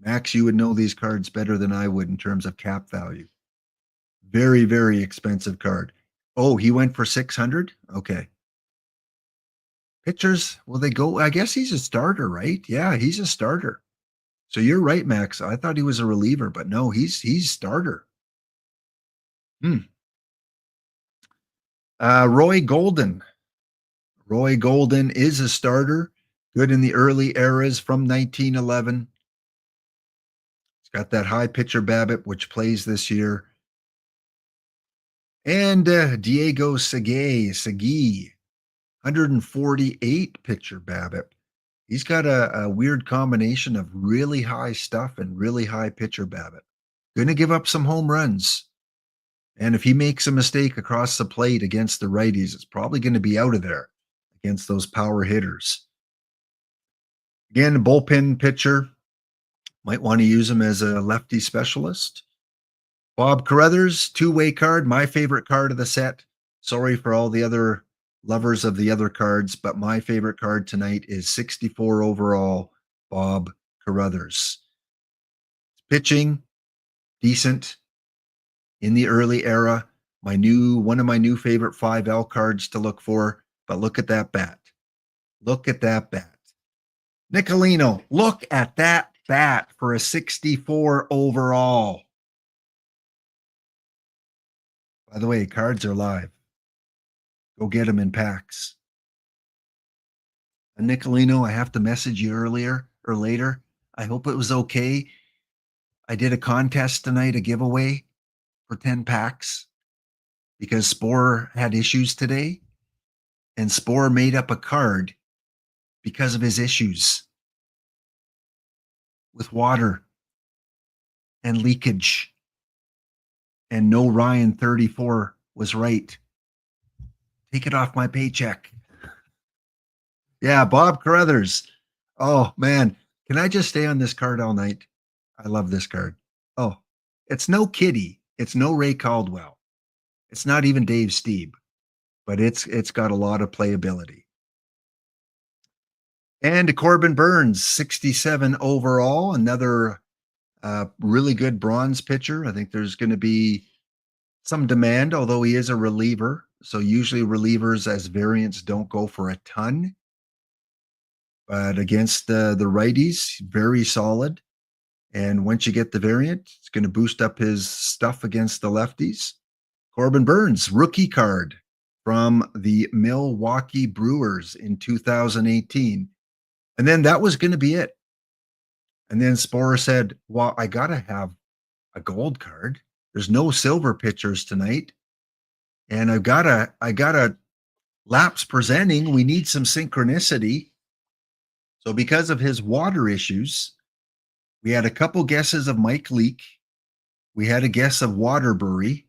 Max, you would know these cards better than I would in terms of cap value. Very, very expensive card. Oh, he went for 600? Okay. Pitchers, will they go? I guess he's a starter, right? Yeah, he's a starter. So you're right, Max. I thought he was a reliever, but no, he's starter. Roy Golden. Roy Golden is a starter. Good in the early eras from 1911. He's got that high pitcher BABIP, which plays this year. And Diego Segui, 148 pitcher BABIP. He's got a weird combination of really high stuff and really high pitcher BABIP. Going to give up some home runs. And if he makes a mistake across the plate against the righties, it's probably going to be out of there against those power hitters. Again, a bullpen pitcher. Might want to use him as a lefty specialist. Bob Carruthers, two-way card, my favorite card of the set. Sorry for all the other lovers of the other cards, but my favorite card tonight is 64 overall, Bob Carruthers. Pitching, decent in the early era. One of my new favorite 5L cards to look for, but look at that bat. Look at that bat. Nicolino, look at that bat for a 64 overall. By the way, cards are live. Go get them in packs. And Nicolino, I have to message you earlier or later. I hope it was okay. I did a contest tonight, a giveaway for 10 packs because Spore had issues today. And Spore made up a card because of his issues with water and leakage. And no Ryan 34 was right. Take it off my paycheck. Yeah, Bob Carruthers. Oh, man. Can I just stay on this card all night? I love this card. Oh, it's no Kitty. It's no Ray Caldwell. It's not even Dave Stieb, but it's got a lot of playability. And Corbin Burns, 67 overall, another really good bronze pitcher. I think there's going to be some demand, although he is a reliever. So usually relievers as variants don't go for a ton. But against the righties, very solid. And once you get the variant, it's going to boost up his stuff against the lefties. Corbin Burns, rookie card from the Milwaukee Brewers in 2018. And then that was going to be it. And then Sporer said, well, I got to have a gold card. There's no silver pitchers tonight. And I got a laps presenting. We need some synchronicity. So because of his water issues, we had a couple guesses of Mike Leake. We had a guess of Waterbury.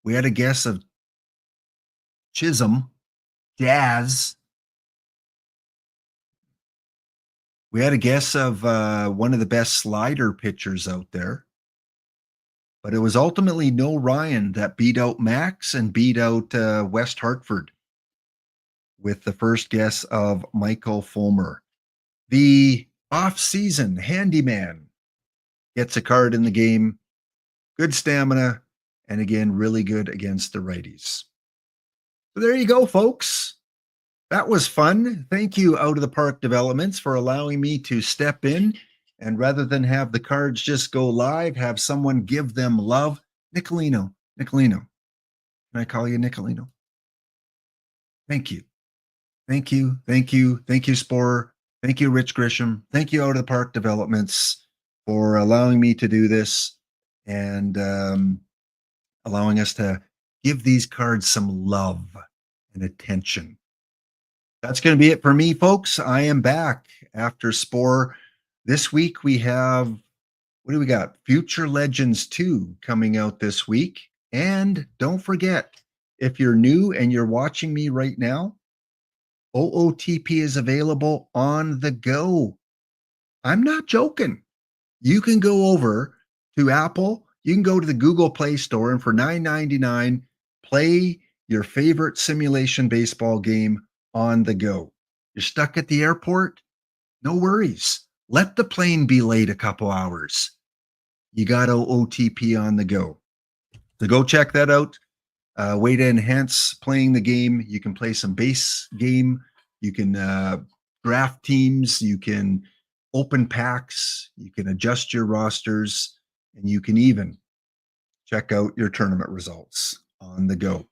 We had a guess of Chisholm, Jazz. We had a guess of one of the best slider pitchers out there. but it was ultimately No Ryan that beat out Max and beat out West Hartford with the first guess of Michael Fulmer. The off-season handyman gets a card in the game, good stamina, and again, really good against the righties. So there you go, folks. That was fun. Thank you, Out of the Park Developments, for allowing me to step in and rather than have the cards just go live, have someone give them love. Nicolino, can I call you Nicolino? Thank you. Thank you. Thank you. Thank you, Spore. Thank you, Rich Grisham. Thank you, Out of the Park Developments, for allowing me to do this and allowing us to give these cards some love and attention. That's going to be it for me, folks. I am back after Spore. This week we have, what do we got? Future Legends 2 coming out this week. And don't forget, if you're new and you're watching me right now, OOTP is available on the go. I'm not joking. You can go over to Apple, you can go to the Google Play Store, and for $9.99, play your favorite simulation baseball game on the go. You're stuck at the airport? No worries. Let the plane be late a couple hours. You got OOTP on the go. So go check that out. Way to enhance playing the game. You can play some base game. You can draft teams. You can open packs. You can adjust your rosters. And you can even check out your tournament results on the go.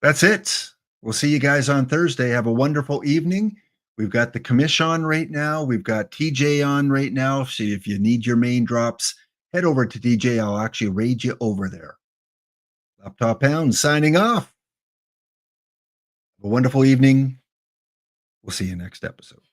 That's it. We'll see you guys on Thursday. Have a wonderful evening. We've got the commish on right now. We've got TJ on right now. So if you need your main drops, head over to TJ. I'll actually raid you over there. Laptop Pound signing off. Have a wonderful evening. We'll see you next episode.